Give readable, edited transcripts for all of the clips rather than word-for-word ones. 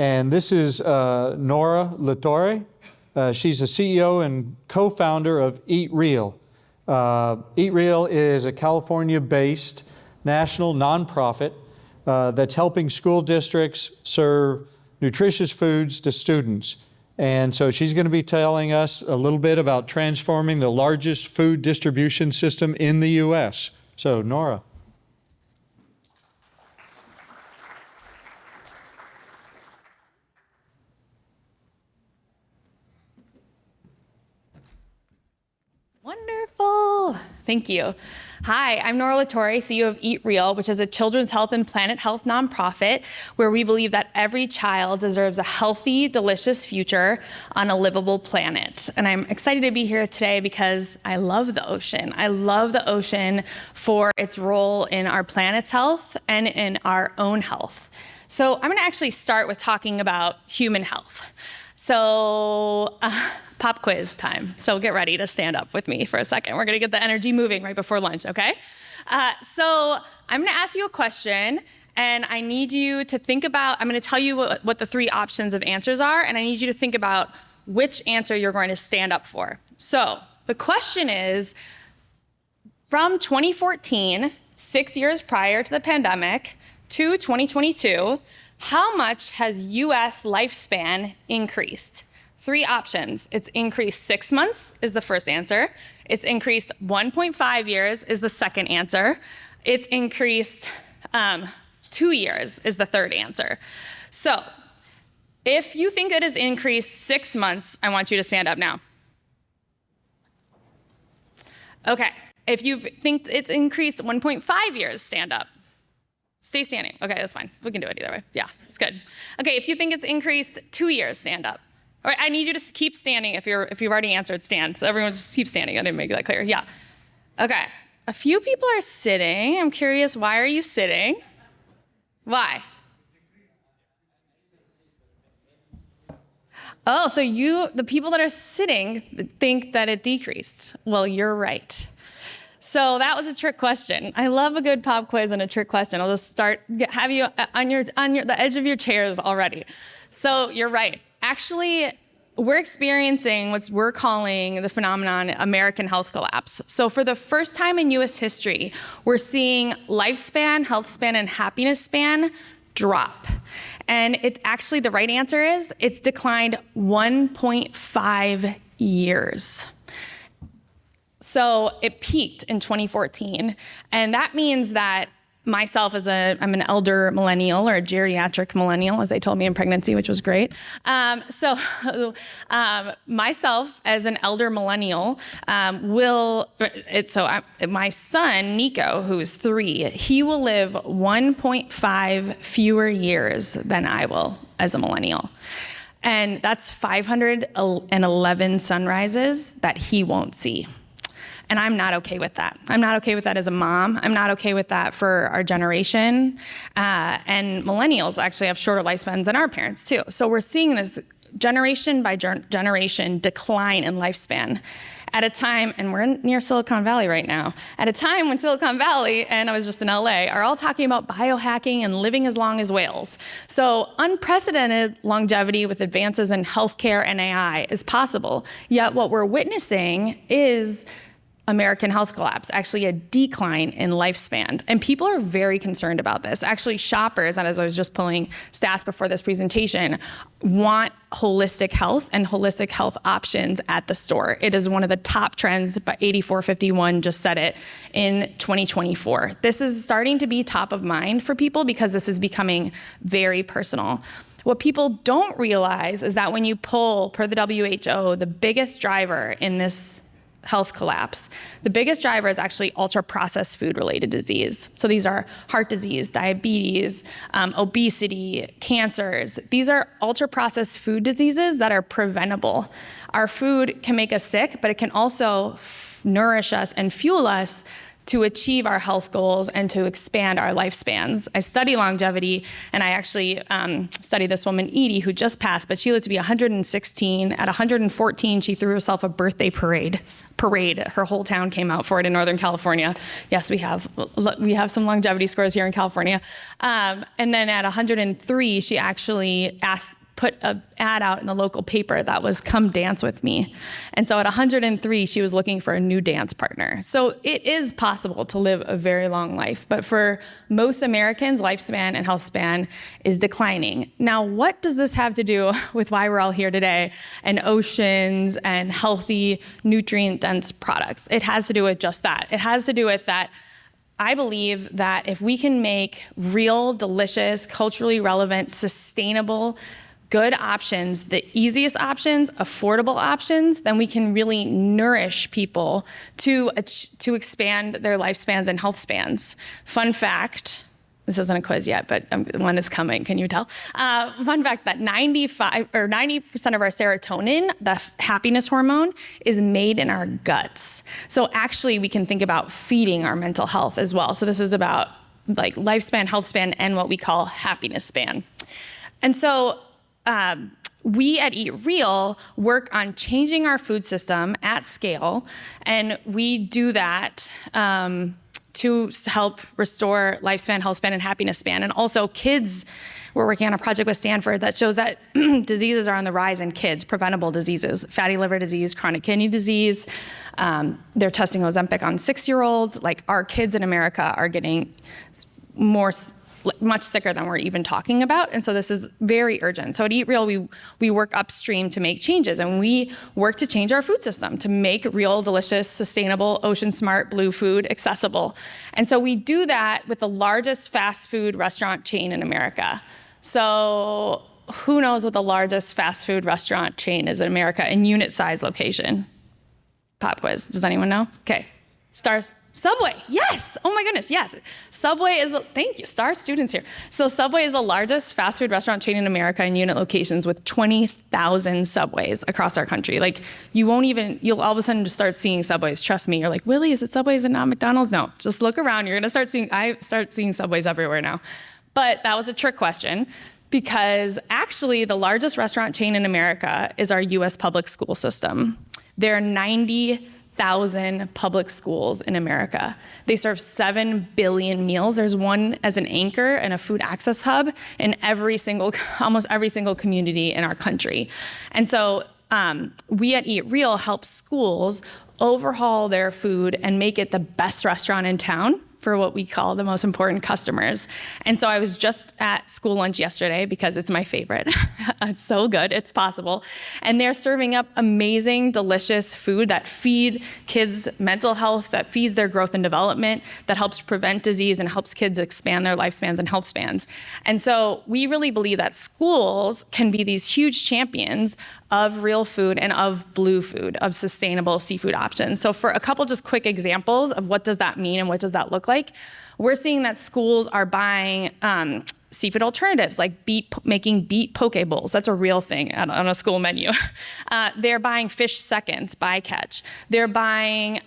And this is Nora LaTorre. She's the CEO and co-founder of Eat Real. Eat Real is a California-based national nonprofit that's helping school districts serve nutritious foods to students. And so she's going to be telling us a little bit about transforming the largest food distribution system in the U.S. So, Nora. Wonderful. Thank you. Hi, I'm Nora LaTorre, CEO of Eat Real, which is a children's health and planet health nonprofit where we believe that every child deserves a healthy, delicious future on a livable planet. And I'm excited to be here today because I love the ocean. I love the ocean for its role in our planet's health and in our own health. So I'm going to actually start with talking about human health. So pop quiz time. So get ready to stand up with me for a second. We're going to get the energy moving right before lunch, okay? So I'm going to ask you a question, and I need you to think about, I'm going to tell you what the three options of answers are, and I need you to think about which answer you're going to stand up for. So the question is, from 2014, 6 years prior to the pandemic, to 2022, how much has US lifespan increased? Three options. It's increased 6 months is the first answer. It's increased 1.5 years is the second answer. It's increased 2 years is the third answer. So if you think it has increased 6 months, I want you to stand up now. Okay, if you think it's increased 1.5 years, stand up. Stay standing. Okay, that's fine. We can do it either way. Yeah, it's good. Okay, if you think it's increased 2 years, stand up. All right, I need you to keep standing. If you've already answered, stand. So everyone just keep standing. I didn't make that clear. Yeah. Okay. A few people are sitting. I'm curious, why are you sitting? Why? Oh, so the people that are sitting think that it decreased. Well, you're right. So that was a trick question. I love a good pop quiz and a trick question. I'll just have you on the edge of your chairs already. So you're right. Actually, we're experiencing what we're calling the phenomenon American health collapse. So for the first time in US history, we're seeing lifespan, health span, and happiness span drop. And the right answer is it's declined 1.5 years. So it peaked in 2014, and that means that myself I'm an elder millennial or a geriatric millennial, as they told me in pregnancy, which was great. Myself as an elder millennial my son, Nico, who's 3, he will live 1.5 fewer years than I will as a millennial. And that's 511 sunrises that he won't see. And I'm not okay with that. I'm not okay with that as a mom. I'm not okay with that for our generation. And millennials actually have shorter lifespans than our parents too. So we're seeing this generation by generation decline in lifespan at a time, and we're near Silicon Valley right now, at a time when Silicon Valley, and I was just in LA, are all talking about biohacking and living as long as whales. So unprecedented longevity with advances in healthcare and AI is possible. Yet what we're witnessing is American health collapse, actually a decline in lifespan. And people are very concerned about this. Actually, shoppers, and as I was just pulling stats before this presentation, want holistic health and holistic health options at the store. It is one of the top trends, but 8451 just said it in 2024. This is starting to be top of mind for people because this is becoming very personal. What people don't realize is that when you pull, per the WHO, the biggest driver in this health collapse, the biggest driver is actually ultra-processed food-related disease. So these are heart disease, diabetes, obesity, cancers. These are ultra-processed food diseases that are preventable. Our food can make us sick, but it can also nourish us and fuel us to achieve our health goals and to expand our lifespans. I study longevity, and I actually studied this woman, Edie, who just passed, but she lived to be 116. At 114, she threw herself a birthday parade. Her whole town came out for it in Northern California. Yes, we have some longevity scores here in California. And then at 103, she actually put an ad out in the local paper that was "Come dance with me." And so at 103, she was looking for a new dance partner. So it is possible to live a very long life, but for most Americans, lifespan and health span is declining. Now, what does this have to do with why we're all here today and oceans and healthy, nutrient-dense products? It has to do with just that. It has to do with that. I believe that if we can make real, delicious, culturally relevant, sustainable, good options, the easiest options, affordable options, then we can really nourish people to expand their lifespans and health spans. Fun fact, this isn't a quiz yet, but one is coming, can you tell? Fun fact that 90% of our serotonin, the happiness hormone, is made in our guts. So actually we can think about feeding our mental health as well. So this is about like lifespan, health span, and what we call happiness span. And so we at Eat Real work on changing our food system at scale, and we do that to help restore lifespan, health span, and happiness span. And also kids, we're working on a project with Stanford that shows that diseases are on the rise in kids, preventable diseases, fatty liver disease, chronic kidney disease. They're testing Ozempic on 6-year-olds. Like, our kids in America are getting much sicker than we're even talking about. And so this is very urgent. So at Eat Real, we work upstream to make changes, and we work to change our food system to make real, delicious, sustainable, ocean smart, blue food accessible. And so we do that with the largest fast food restaurant chain in America. So who knows what the largest fast food restaurant chain is in America in unit size location? Pop quiz. Does anyone know? Okay. Stars. Subway, yes. Oh my goodness, yes. Subway is, thank you, star students here. So Subway is the largest fast food restaurant chain in America in unit locations with 20,000 Subways across our country. Like, you'll all of a sudden just start seeing Subways. Trust me, you're like, Willie, is it Subways and not McDonald's? No, just look around. You're gonna I start seeing Subways everywhere now. But that was a trick question, because actually the largest restaurant chain in America is our US public school system. There are 90,000 public schools in America. They serve 7 billion meals. There's one as an anchor and a food access hub in almost every single community in our country. And so we at Eat Real help schools overhaul their food and make it the best restaurant in town for what we call the most important customers. And so I was just at school lunch yesterday because it's my favorite. It's so good, it's possible. And they're serving up amazing, delicious food that feed kids' mental health, that feeds their growth and development, that helps prevent disease and helps kids expand their lifespans and health spans. And so we really believe that schools can be these huge champions of real food and of blue food, of sustainable seafood options. So for a couple just quick examples of what does that mean and what does that look like, we're seeing that schools are buying seafood alternatives, like making beet poke bowls. That's a real thing on a school menu. They're buying fish seconds, bycatch. They're buying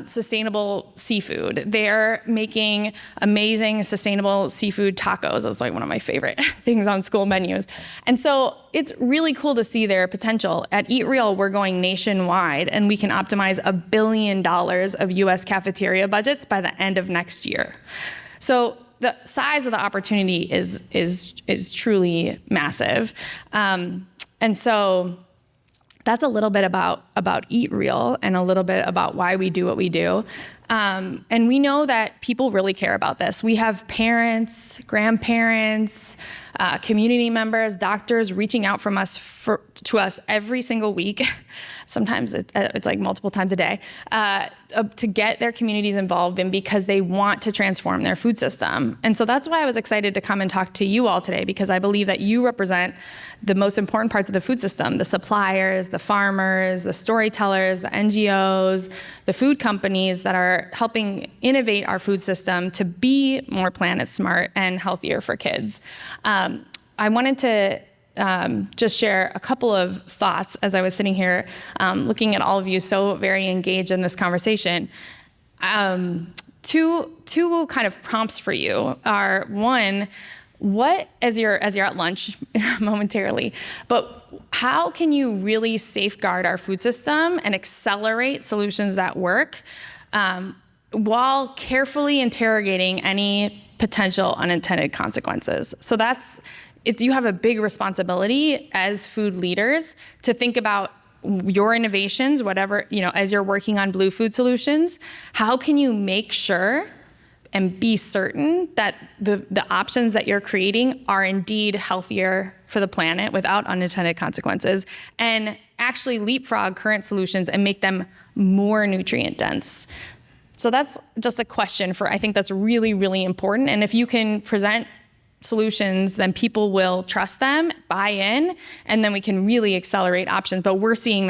sustainable seafood. They're making amazing sustainable seafood tacos. That's like one of my favorite things on school menus. And so it's really cool to see their potential. At Eat Real, we're going nationwide, and we can optimize $1 billion of US cafeteria budgets by the end of next year. So the size of the opportunity is truly massive. And so that's a little bit about Eat Real and a little bit about why we do what we do. And we know that people really care about this. We have parents, grandparents, community members, doctors reaching out to us every single week. Sometimes it's like multiple times a day, to get their communities involved in, because they want to transform their food system. And so that's why I was excited to come and talk to you all today, because I believe that you represent the most important parts of the food system: the suppliers, the farmers, the storytellers, the NGOs, the food companies that are helping innovate our food system to be more planet smart and healthier for kids. I wanted to just share a couple of thoughts as I was sitting here looking at all of you so very engaged in this conversation. two kind of prompts for you are, one, what, as you're at lunch momentarily, but how can you really safeguard our food system and accelerate solutions that work, while carefully interrogating any potential unintended consequences? So you have a big responsibility as food leaders to think about your innovations, whatever, as you're working on blue food solutions, how can you make sure and be certain that the options that you're creating are indeed healthier for the planet without unintended consequences, and actually leapfrog current solutions and make them more nutrient dense? So that's just a question I think that's really, really important. And if you can present solutions, then people will trust them, buy in, and then we can really accelerate options. But we're seeing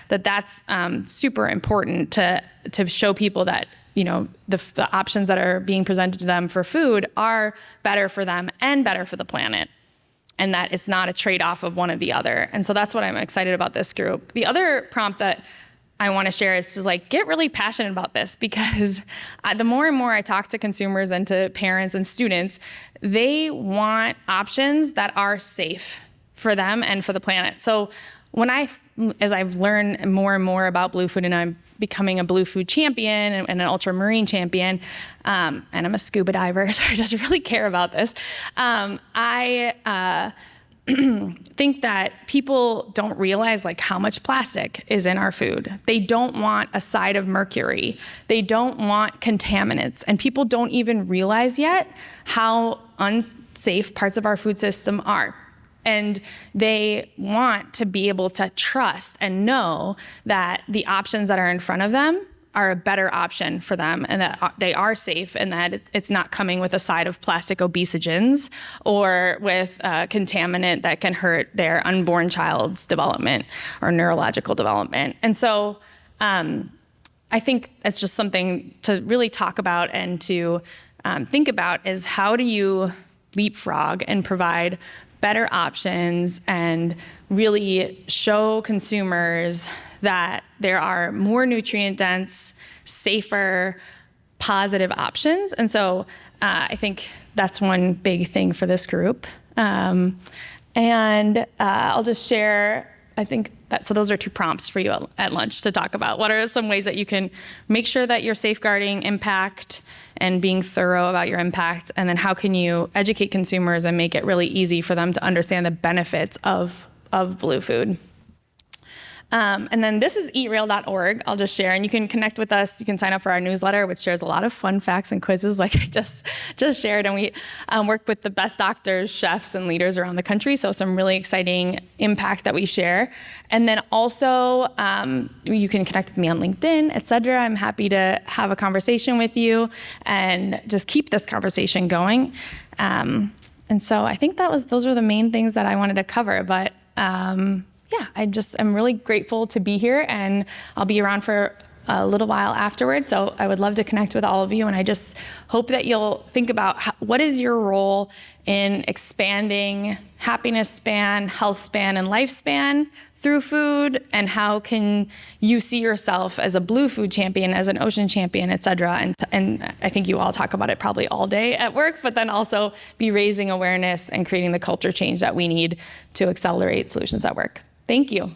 that's super important to show people that the options that are being presented to them for food are better for them and better for the planet, and that it's not a trade-off of one or the other. And so that's what I'm excited about this group. The other prompt that I want to share is to get really passionate about this, because the more and more I talk to consumers and to parents and students, they want options that are safe for them and for the planet. So as I've learned more and more about blue food, and I'm becoming a blue food champion and an ultramarine champion, and I'm a scuba diver, so I just really care about this. I think that people don't realize how much plastic is in our food. They don't want a side of mercury. They don't want contaminants. And people don't even realize yet how unsafe parts of our food system are. And they want to be able to trust and know that the options that are in front of them are a better option for them, and that they are safe, and that it's not coming with a side of plastic obesogens or with a contaminant that can hurt their unborn child's development or neurological development. And so I think it's just something to really talk about and to think about, is how do you leapfrog and provide better options and really show consumers that there are more nutrient dense, safer, positive options. And so I think that's one big thing for this group. And I'll just share, I think so those are two prompts for you at lunch to talk about. What are some ways that you can make sure that you're safeguarding impact and being thorough about your impact? And then how can you educate consumers and make it really easy for them to understand the benefits of blue food? And then this is eatreal.org. I'll just share, and you can connect with us. You can sign up for our newsletter, which shares a lot of fun facts and quizzes like I just shared. And we work with the best doctors, chefs, and leaders around the country. So some really exciting impact that we share. And then also you can connect with me on LinkedIn, etc. I'm happy to have a conversation with you and just keep this conversation going. And so I think those were the main things that I wanted to cover. But yeah, I'm really grateful to be here, and I'll be around for a little while afterwards. So I would love to connect with all of you. And I just hope that you'll think about what is your role in expanding happiness span, health span, and lifespan through food, and how can you see yourself as a blue food champion, as an ocean champion, et cetera. And I think you all talk about it probably all day at work, but then also be raising awareness and creating the culture change that we need to accelerate solutions at work. Thank you.